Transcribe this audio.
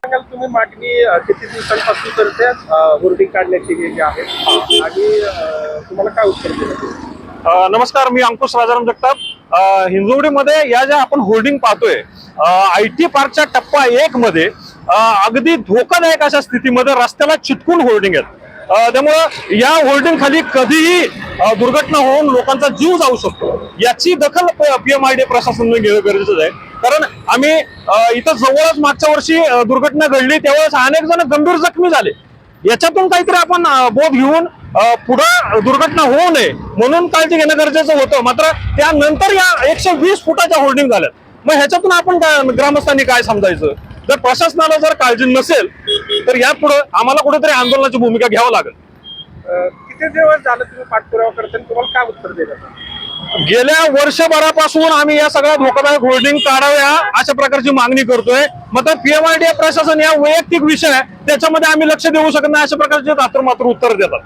सांगाल तुम्ही मागणी किती दिवसांपासून करते होर्डिंग काढण्याची जी आहे आणि तुम्हाला काय उत्तर दिलं? नमस्कार, मी अंकुश राजाराम जगताप. हिंजवडीमध्ये या ज्या आपण होर्डिंग पाहतोय, IT पार्कच्या टप्पा 1 मध्ये अगदी धोकादायक अशा स्थितीमध्ये रस्त्याला चिटकून होर्डिंग आहेत. त्यामुळं या होर्डिंग खाली कधीही दुर्घटना होऊन लोकांचा जीव जाऊ शकतो. याची दखल PMID प्रशासनाने घेणं गरजेचं आहे. कारण आम्ही इथं जवळच मागच्या वर्षी दुर्घटना घडली, त्यावेळेस अनेक जण गंभीर जखमी झाले. याच्यातून काहीतरी आपण बोध घेऊन पुढे दुर्घटना होऊ नये म्हणून काळजी घेणं गरजेचं होतं. मात्र त्यानंतर या 120 फुटाच्या होर्डिंग झाल्यात. मग ह्याच्यातून आपण ग्रामस्थांनी काय समजायचं? जर प्रशासनाला जर काळजी नसेल तर यापुढे आम्हाला कुठेतरी आंदोलनाची भूमिका घ्यावी लागेल. किती दिवस झालं तुम्ही पाठपुरावा करताना तुम्हाला काय उत्तर दिलं? गेल्या वर्षभरापासून आम्ही या सगळ्या धोकादायक होर्डिंग काढाव्या अशा प्रकारची मागणी करतोय. मात्र PMID प्रशासन या वैयक्तिक विषय त्याच्यामध्ये आम्ही लक्ष देऊ शकत नाही अशा प्रकारचे मात्र उत्तर देतात.